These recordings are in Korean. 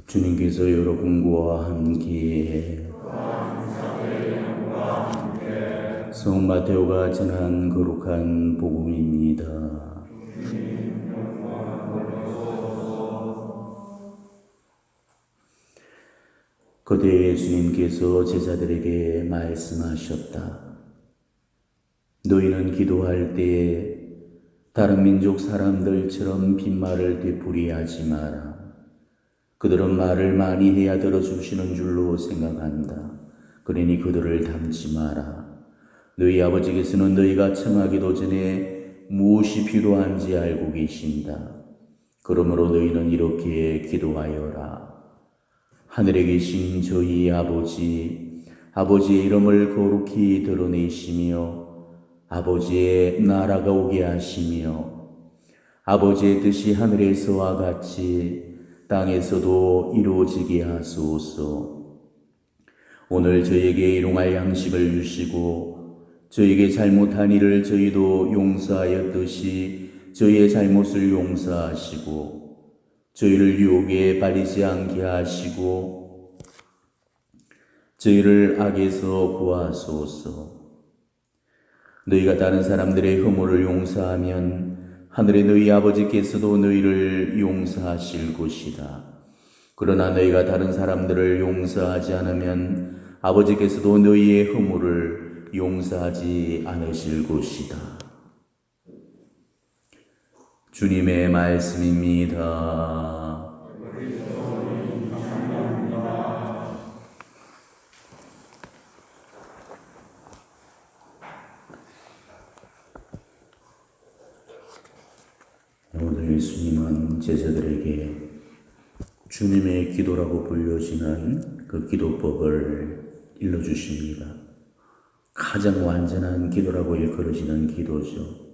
주님께서 여러분과 함께 성 마테오가 전한 거룩한 복음입니다. 그때 예수님께서 제자들에게 말씀하셨다. 너희는 기도할 때에 다른 민족 사람들처럼 빈말을 되풀이하지 마라. 그들은 말을 많이 해야 들어주시는 줄로 생각한다. 그러니 그들을 닮지 마라. 너희 아버지께서는 너희가 청하기도 전에 무엇이 필요한지 알고 계신다. 그러므로 너희는 이렇게 기도하여라. 하늘에 계신 저희 아버지의 이름을 거룩히 드러내시며 아버지의 나라가 오게 하시며 아버지의 뜻이 하늘에서와 같이 땅에서도 이루어지게 하소서. 오늘 저희에게 일용할 양식을 주시고 저희에게 잘못한 일을 저희도 용서하였듯이 저희의 잘못을 용서하시고 저희를 유혹에 빠지지 않게 하시고 저희를 악에서 구하소서. 너희가 다른 사람들의 허물을 용서하면 하늘의 너희 아버지께서도 너희를 용서하실 것이다. 그러나 너희가 다른 사람들을 용서하지 않으면 아버지께서도 너희의 허물을 용서하지 않으실 것이다. 주님의 말씀입니다. 오늘 예수님은 제자들에게 주님의 기도라고 불려지는 그 기도법을 일러주십니다. 가장 완전한 기도라고 일컬어지는 기도죠.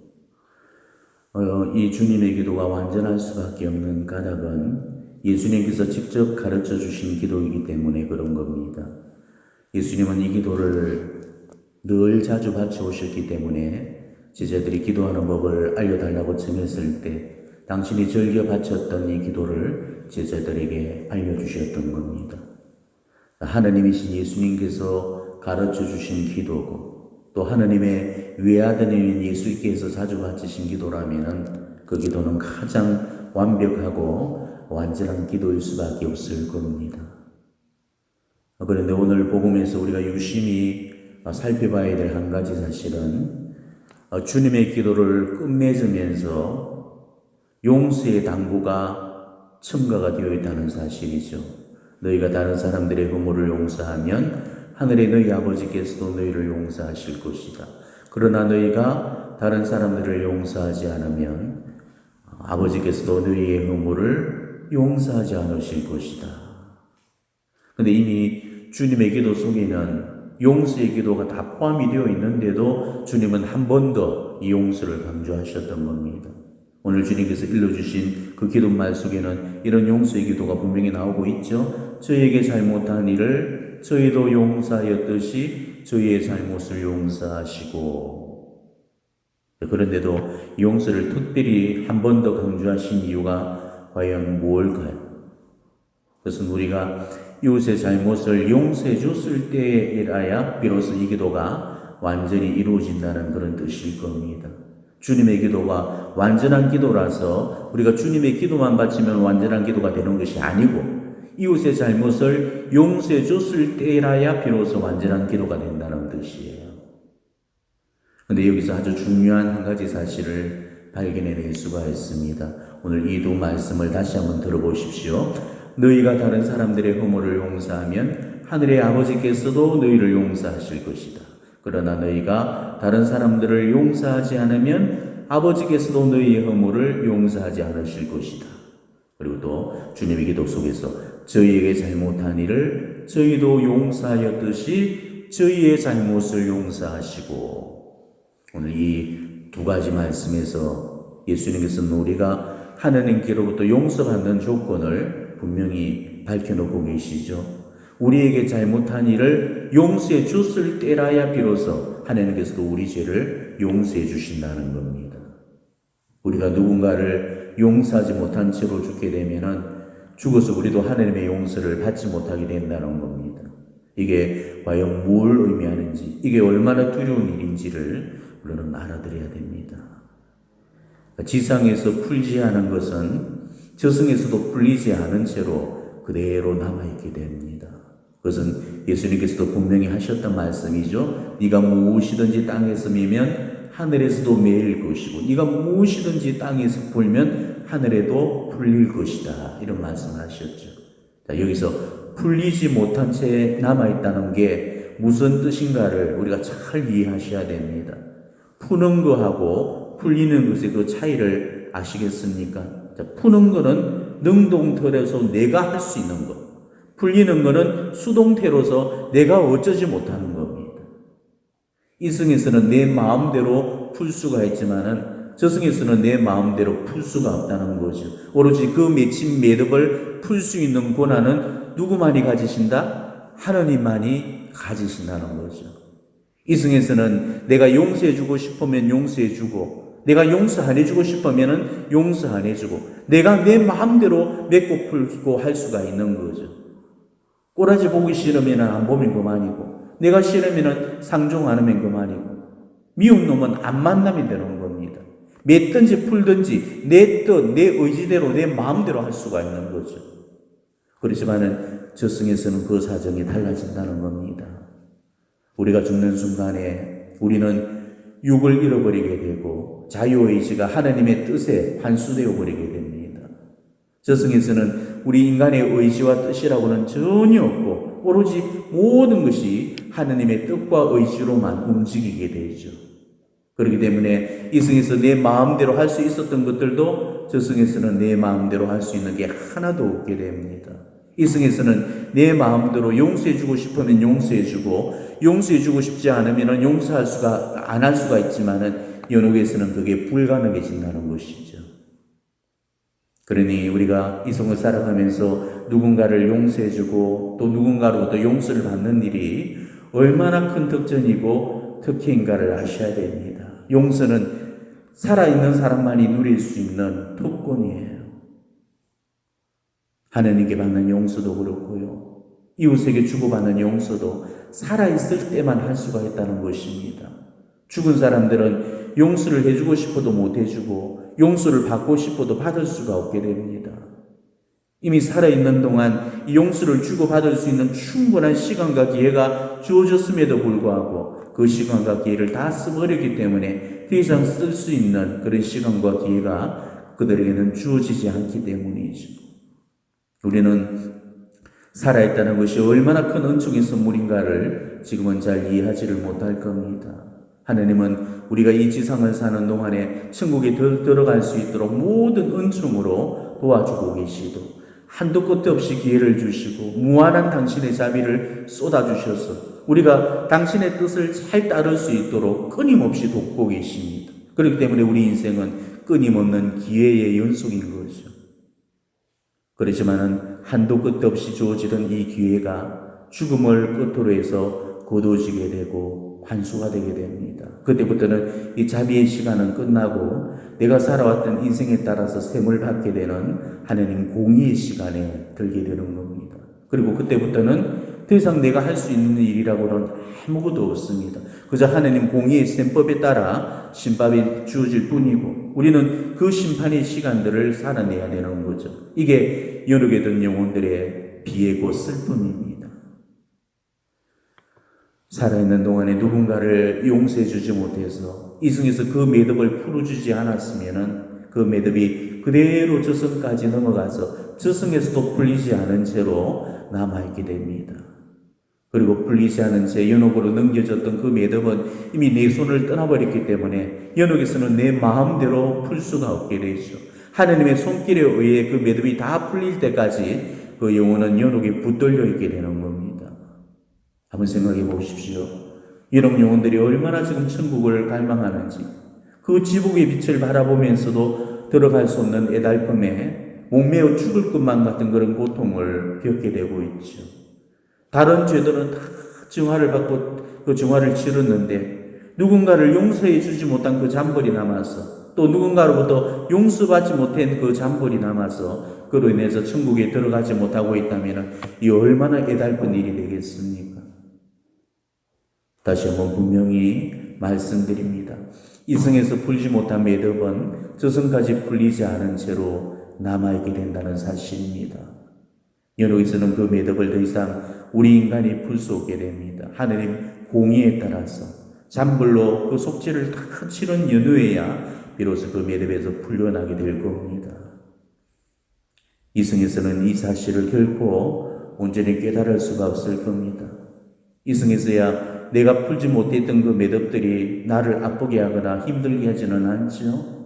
이 주님의 기도가 완전할 수밖에 없는 까닭은 예수님께서 직접 가르쳐 주신 기도이기 때문에 그런 겁니다. 예수님은 이 기도를 늘 자주 바쳐오셨기 때문에 제자들이 기도하는 법을 알려달라고 청했을 때 당신이 즐겨 바쳤던 이 기도를 제자들에게 알려주셨던 겁니다. 하나님이신 예수님께서 가르쳐 주신 기도고 또 하나님의 외아들인 예수께서 자주 바치신 기도라면 그 기도는 가장 완벽하고 완전한 기도일 수밖에 없을 겁니다. 그런데 오늘 복음에서 우리가 유심히 살펴봐야 될 한 가지 사실은 주님의 기도를 끝맺으면서 용서의 당부가 첨가가 되어 있다는 사실이죠. 너희가 다른 사람들의 허물을 용서하면 하늘의 너희 아버지께서도 너희를 용서하실 것이다. 그러나 너희가 다른 사람들을 용서하지 않으면 아버지께서도 너희의 허물을 용서하지 않으실 것이다. 그런데 이미 주님의 기도 속에는 용서의 기도가 다 포함이 되어 있는데도 주님은 한 번 더 이 용서를 강조하셨던 겁니다. 오늘 주님께서 일러주신 그 기도말 속에는 이런 용서의 기도가 분명히 나오고 있죠. 저희에게 잘못한 일을 저희도 용서하였듯이 저희의 잘못을 용서하시고, 그런데도 용서를 특별히 한 번 더 강조하신 이유가 과연 무엇일까요? 그것은 우리가 이웃의 잘못을 용서해 줬을 때에라야 비로소 이 기도가 완전히 이루어진다는 그런 뜻일 겁니다. 주님의 기도가 완전한 기도라서 우리가 주님의 기도만 바치면 완전한 기도가 되는 것이 아니고 이웃의 잘못을 용서해 줬을 때라야 비로소 완전한 기도가 된다는 뜻이에요. 그런데 여기서 아주 중요한 한 가지 사실을 발견해낼 수가 있습니다. 오늘 이 두 말씀을 다시 한번 들어보십시오. 너희가 다른 사람들의 허물을 용서하면 하늘의 아버지께서도 너희를 용서하실 것이다. 그러나 너희가 다른 사람들을 용서하지 않으면 아버지께서도 너희의 허물을 용서하지 않으실 것이다. 그리고 또 주님의 기도 속에서 저희에게 잘못한 일을 저희도 용서하였듯이 저희의 잘못을 용서하시고, 오늘 이 두 가지 말씀에서 예수님께서는 우리가 하나님께로부터 용서받는 조건을 분명히 밝혀놓고 계시죠. 우리에게 잘못한 일을 용서해 줬을 때라야 비로소 하나님께서도 우리 죄를 용서해 주신다는 겁니다. 우리가 누군가를 용서하지 못한 채로 죽게 되면은 죽어서 우리도 하나님의 용서를 받지 못하게 된다는 겁니다. 이게 과연 뭘 의미하는지, 이게 얼마나 두려운 일인지를 우리는 알아들어야 됩니다. 지상에서 풀지 않은 것은 저승에서도 풀리지 않은 채로 그대로 남아있게 됩니다. 그것은 예수님께서도 분명히 하셨던 말씀이죠. 네가 무엇이든지 땅에서 매면 하늘에서도 매일 것이고 네가 무엇이든지 땅에서 풀면 하늘에도 풀릴 것이다. 이런 말씀을 하셨죠. 자, 여기서 풀리지 못한 채 남아있다는 게 무슨 뜻인가를 우리가 잘 이해하셔야 됩니다. 푸는 거하고 풀리는 것의 그 차이를 아시겠습니까? 자, 푸는 거는 능동태로서 내가 할 수 있는 것. 풀리는 거는 수동태로서 내가 어쩌지 못하는 겁니다. 이승에서는 내 마음대로 풀 수가 있지만은 저승에서는 내 마음대로 풀 수가 없다는 거죠. 오로지 그 맺힌 매듭을 풀 수 있는 권한은 누구만이 가지신다? 하느님만이 가지신다는 거죠. 이승에서는 내가 용서해주고 싶으면 용서해주고 내가 용서 안 해주고 싶으면 용서 안 해주고 내가 내 마음대로 맺고 풀고 할 수가 있는 거죠. 꼬라지 보기 싫으면 안 보면 그만이고 내가 싫으면 상종 안 하면 그만이고 미운 놈은 안 만나면 되는 겁니다. 맺든지 풀든지 내 뜻, 내 의지대로 내 마음대로 할 수가 있는 거죠. 그렇지만은 저승에서는 그 사정이 달라진다는 겁니다. 우리가 죽는 순간에 우리는 육을 잃어버리게 되고 자유의지가 하나님의 뜻에 환수되어 버리게 됩니다. 저승에서는 우리 인간의 의지와 뜻이라고는 전혀 없고 오로지 모든 것이 하나님의 뜻과 의지로만 움직이게 되죠. 그렇기 때문에 이승에서 내 마음대로 할 수 있었던 것들도 저승에서는 내 마음대로 할 수 있는 게 하나도 없게 됩니다. 이승에서는 내 마음대로 용서해주고 싶으면 용서해주고 용서해주고 싶지 않으면 용서할 수가 안 할 수가 있지만은 연옥에서는 그게 불가능해진다는 것이죠. 그러니 우리가 이승을 살아가면서 누군가를 용서해주고 또 누군가로부터 용서를 받는 일이 얼마나 큰 특전이고 특혜인가를 아셔야 됩니다. 용서는 살아있는 사람만이 누릴 수 있는 특권이에요. 하나님께 받는 용서도 그렇고요. 이웃에게 주고받는 용서도 살아있을 때만 할 수가 있다는 것입니다. 죽은 사람들은 용서를 해주고 싶어도 못 해주고 용서를 받고 싶어도 받을 수가 없게 됩니다. 이미 살아있는 동안 이 용서를 주고받을 수 있는 충분한 시간과 기회가 주어졌음에도 불구하고 그 시간과 기회를 다 써버렸기 때문에 더 이상 쓸 수 있는 그런 시간과 기회가 그들에게는 주어지지 않기 때문이죠. 우리는 살아있다는 것이 얼마나 큰 은총의 선물인가를 지금은 잘 이해하지를 못할 겁니다. 하나님은 우리가 이 지상을 사는 동안에 천국에 들어갈 수 있도록 모든 은총으로 도와주고 계시고 한도 끝도 없이 기회를 주시고 무한한 당신의 자비를 쏟아주셔서 우리가 당신의 뜻을 잘 따를 수 있도록 끊임없이 돕고 계십니다. 그렇기 때문에 우리 인생은 끊임없는 기회의 연속인 거죠. 그렇지만은 한도 끝도 없이 주어지던 이 기회가 죽음을 끝으로 해서 거두어지게 되고 환수가 되게 됩니다. 그때부터는 이 자비의 시간은 끝나고 내가 살아왔던 인생에 따라서 셈을 받게 되는 하나님 공의의 시간에 들게 되는 겁니다. 그리고 그때부터는 더 이상 내가 할 수 있는 일이라고는 아무것도 없습니다. 그저 하나님 공의의 셈법에 따라 심판이 주어질 뿐이고 우리는 그 심판의 시간들을 살아내야 되는 거죠. 이게 연옥에 든 영혼들의 비애고 슬픔입니다. 살아있는 동안에 누군가를 용서해 주지 못해서 이승에서 그 매듭을 풀어주지 않았으면 그 매듭이 그대로 저승까지 넘어가서 저승에서도 풀리지 않은 채로 남아있게 됩니다. 그리고 풀리지 않은 채 연옥으로 넘겨졌던 그 매듭은 이미 내 손을 떠나버렸기 때문에 연옥에서는 내 마음대로 풀 수가 없게 되죠. 하나님의 손길에 의해 그 매듭이 다 풀릴 때까지 그 영혼은 연옥에 붙들려 있게 되는 겁니다. 한번 생각해 보십시오. 연옥 영혼들이 얼마나 지금 천국을 갈망하는지 그 지복의 빛을 바라보면서도 들어갈 수 없는 애달픔에 목매어 죽을 것만 같은 그런 고통을 겪게 되고 있죠. 다른 죄들은 다 정화를 받고 그 정화를 치렀는데 누군가를 용서해 주지 못한 그 잔벌이 남아서 또 누군가로부터 용서받지 못한 그 잔벌이 남아서 그로 인해서 천국에 들어가지 못하고 있다면 이 얼마나 애달픈 일이 되겠습니까? 다시 한번 분명히 말씀드립니다. 이승에서 풀지 못한 매듭은 저승까지 풀리지 않은 채로 남아있게 된다는 사실입니다. 연옥에서는 그 매듭을 더 이상 우리 인간이 풀 수 없게 됩니다. 하느님 공의에 따라서 잔불로 그 속죄를 다 치른 연후에야 비로소 그 매듭에서 풀려나게 될 겁니다. 이승에서는 이 사실을 결코 온전히 깨달을 수가 없을 겁니다. 이승에서야 내가 풀지 못했던 그 매듭들이 나를 아프게 하거나 힘들게 하지는 않죠.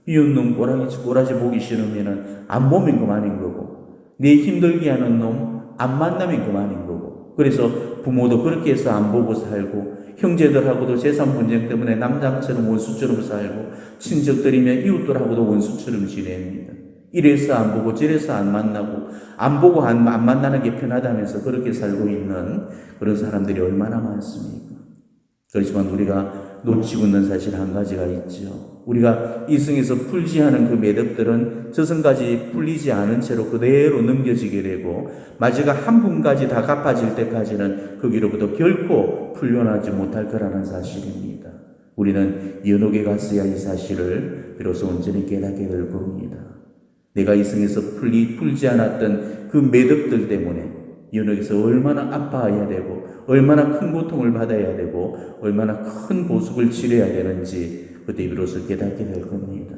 이웃놈 꼬라지 보기 싫으면 안 보면 그만인 거고, 내 힘들게 하는 놈 안 만나면 그만인 거고, 그래서 부모도 그렇게 해서 안 보고 살고, 형제들하고도 재산 분쟁 때문에 남장처럼 원수처럼 살고, 친척들이면 이웃들하고도 원수처럼 지냅니다. 이래서 안 보고 저래서 안 만나고, 안 보고 안 만나는 게 편하다면서 그렇게 살고 있는 그런 사람들이 얼마나 많습니까? 그렇지만 우리가 놓치고 있는 사실 한 가지가 있죠. 우리가 이승에서 풀지 않은 그 매듭들은 저승까지 풀리지 않은 채로 그대로 넘겨지게 되고, 마지막 한 분까지 다 갚아질 때까지는 거기로부터 결코 풀려나지 못할 거라는 사실입니다. 우리는 연옥에 갔어야 이 사실을 비로소 온전히 깨닫게 될 겁니다. 내가 이승에서 풀지 않았던 그 매듭들 때문에 연옥에서 얼마나 아파해야 되고, 얼마나 큰 고통을 받아야 되고, 얼마나 큰 보석을 치러야 되는지 그때 비로소 깨닫게 될 겁니다.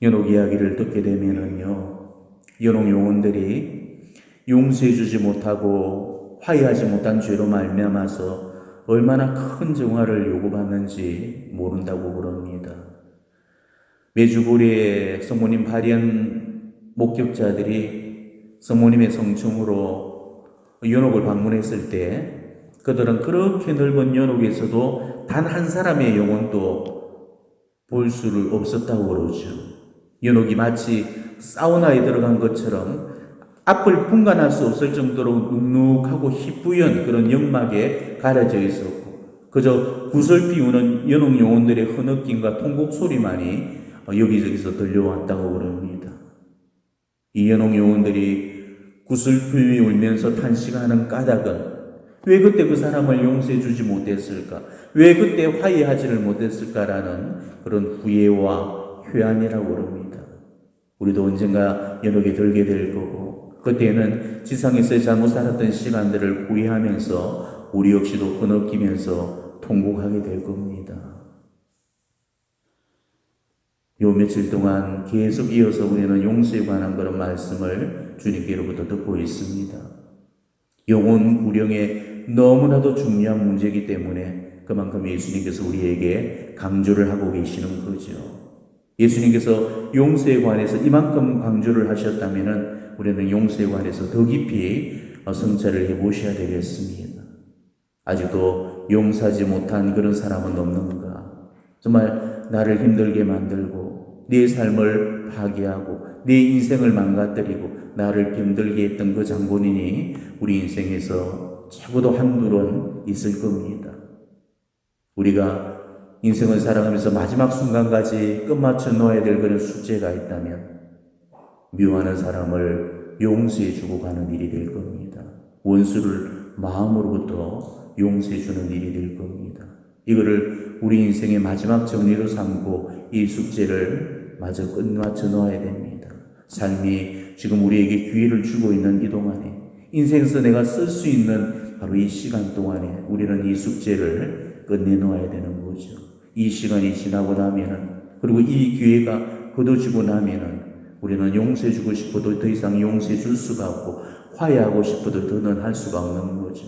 연옥 이야기를 듣게 되면은요, 연옥 영혼들이 용서해주지 못하고 화해하지 못한 죄로 말미암아서 얼마나 큰 정화를 요구받는지 모른다고 그럽니다. 매주 고려의 성모님 발현 목격자들이 성모님의 성청으로 연옥을 방문했을 때 그들은 그렇게 넓은 연옥에서도 단 한 사람의 영혼도 볼 수를 없었다고 그러죠. 연옥이 마치 사우나에 들어간 것처럼 앞을 분간할 수 없을 정도로 눅눅하고 희뿌연 그런 연막에 가려져 있었고, 그저 구슬피 우는 연옥 영혼들의 흐느낌과 통곡 소리만이 여기저기서 들려왔다고 그럽니다. 이 연옥 영혼들이 구슬피 울면서 탄식하는 까닭은 왜 그때 그 사람을 용서해 주지 못했을까? 왜 그때 화해하지를 못했을까라는 그런 후회와 회한이라고 그럽니다. 우리도 언젠가 연옥에 들게 될 거고, 그때는 지상에서 잘못 살았던 시간들을 후회하면서 우리 역시도 흐느끼면서 통곡하게 될 겁니다. 요 며칠 동안 계속 이어서 우리는 용서에 관한 그런 말씀을 주님께로부터 듣고 있습니다. 영혼 구령에 너무나도 중요한 문제이기 때문에 그만큼 예수님께서 우리에게 강조를 하고 계시는 거죠. 예수님께서 용서에 관해서 이만큼 강조를 하셨다면 우리는 용서에 관해서 더 깊이 성찰을 해보셔야 되겠습니다. 아직도 용서하지 못한 그런 사람은 없는가? 정말 나를 힘들게 만들고 내 삶을 파괴하고 내 인생을 망가뜨리고 나를 힘들게 했던 그 장본인이 우리 인생에서 적어도 한둘은 있을 겁니다. 우리가 인생을 살아가면서 마지막 순간까지 끝마쳐 놓아야 될 그런 숙제가 있다면 미워하는 사람을 용서해주고 가는 일이 될 겁니다. 원수를 마음으로부터 용서해주는 일이 될 겁니다. 이거를 우리 인생의 마지막 정리로 삼고 이 숙제를 마저 끝마쳐 놓아야 됩니다. 삶이 지금 우리에게 기회를 주고 있는 이 동안에, 인생에서 내가 쓸 수 있는 바로 이 시간 동안에 우리는 이 숙제를 끝내놓아야 되는 거죠. 이 시간이 지나고 나면은, 그리고 이 기회가 거둬지고 나면은 우리는 용서해주고 싶어도 더 이상 용서해줄 수가 없고, 화해하고 싶어도 더는 할 수가 없는 거죠.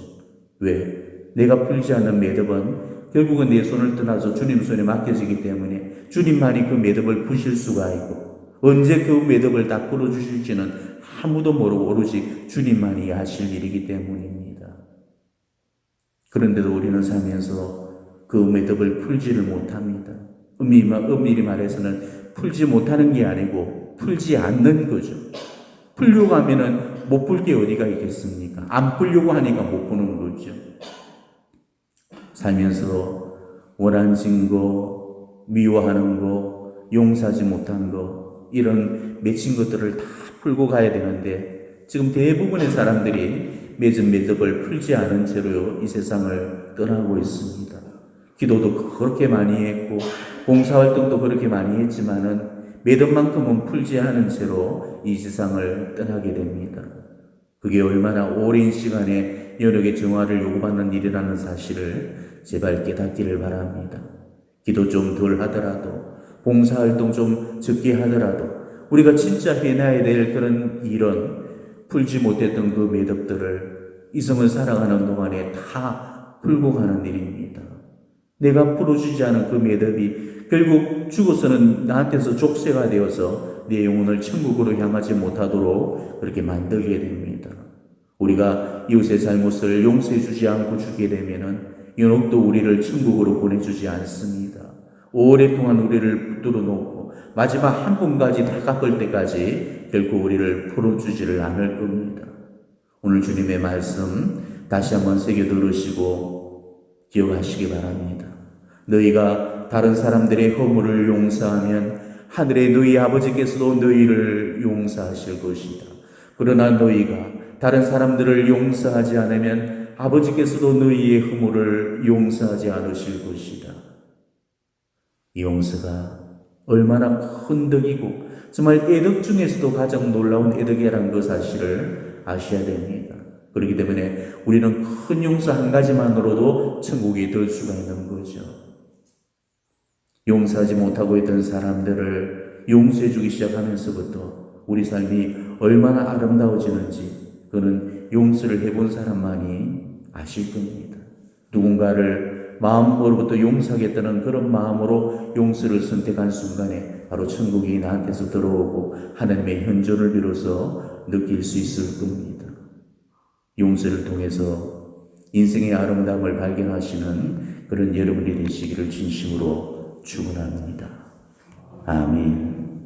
왜? 내가 풀지 않는 매듭은 결국은 내 손을 떠나서 주님 손에 맡겨지기 때문에 주님만이 그 매듭을 푸실 수가 있고, 언제 그 매듭을 다 풀어주실지는 아무도 모르고 오로지 주님만이 하실 일이기 때문입니다. 그런데도 우리는 살면서 그 매듭을 풀지를 못합니다. 엄밀히 말해서는 풀지 못하는 게 아니고 풀지 않는 거죠. 풀려고 하면은 못 풀 게 어디가 있겠습니까? 안 풀려고 하니까 못 푸는 거죠. 살면서 원한진 거, 미워하는 거, 용서하지 못한 거, 이런 맺힌 것들을 다 풀고 가야 되는데 지금 대부분의 사람들이 맺은 매듭을 풀지 않은 채로 이 세상을 떠나고 있습니다. 기도도 그렇게 많이 했고 봉사활동도 그렇게 많이 했지만은 매듭만큼은 풀지 않은 채로 이 세상을 떠나게 됩니다. 그게 얼마나 오랜 시간에 연역의 정화를 요구받는 일이라는 사실을 제발 깨닫기를 바랍니다. 기도 좀 덜 하더라도 봉사활동 좀 적게 하더라도 우리가 진짜 해내야 될 그런 일은 풀지 못했던 그 매듭들을 이성을 살아가는 동안에 다 풀고 가는 일입니다. 내가 풀어주지 않은 그 매듭이 결국 죽어서는 나한테서 족쇄가 되어서 내 영혼을 천국으로 향하지 못하도록 그렇게 만들게 됩니다. 우리가 이웃의 잘못을 용서해 주지 않고 죽게 되면은 연옥도 우리를 천국으로 보내주지 않습니다. 오랫동안 우리를 붙들어 놓고 마지막 한 분까지 다 갚을 때까지 결코 우리를 풀어주지를 않을 겁니다. 오늘 주님의 말씀 다시 한번 새겨 들으시고 기억하시기 바랍니다. 너희가 다른 사람들의 허물을 용서하면 하늘의 너희 아버지께서도 너희를 용서하실 것이다. 그러나 너희가 다른 사람들을 용서하지 않으면 아버지께서도 너희의 허물을 용서하지 않으실 것이다. 이 용서가 얼마나 큰 덕이고 정말 애덕 중에서도 가장 놀라운 애덕이라는 그 사실을 아셔야 됩니다. 그렇기 때문에 우리는 큰 용서 한 가지만으로도 천국에 들 수가 있는 거죠. 용서하지 못하고 있던 사람들을 용서해 주기 시작하면서부터 우리 삶이 얼마나 아름다워지는지 그는 용서를 해본 사람만이 아실 겁니다. 누군가를 마음으로부터 용서하겠다는 그런 마음으로 용서를 선택한 순간에 바로 천국이 나한테서 들어오고 하나님의 현존을 비로소 느낄 수 있을 겁니다. 용서를 통해서 인생의 아름다움을 발견하시는 그런 여러분이 되시기를 진심으로 축원합니다. 아멘.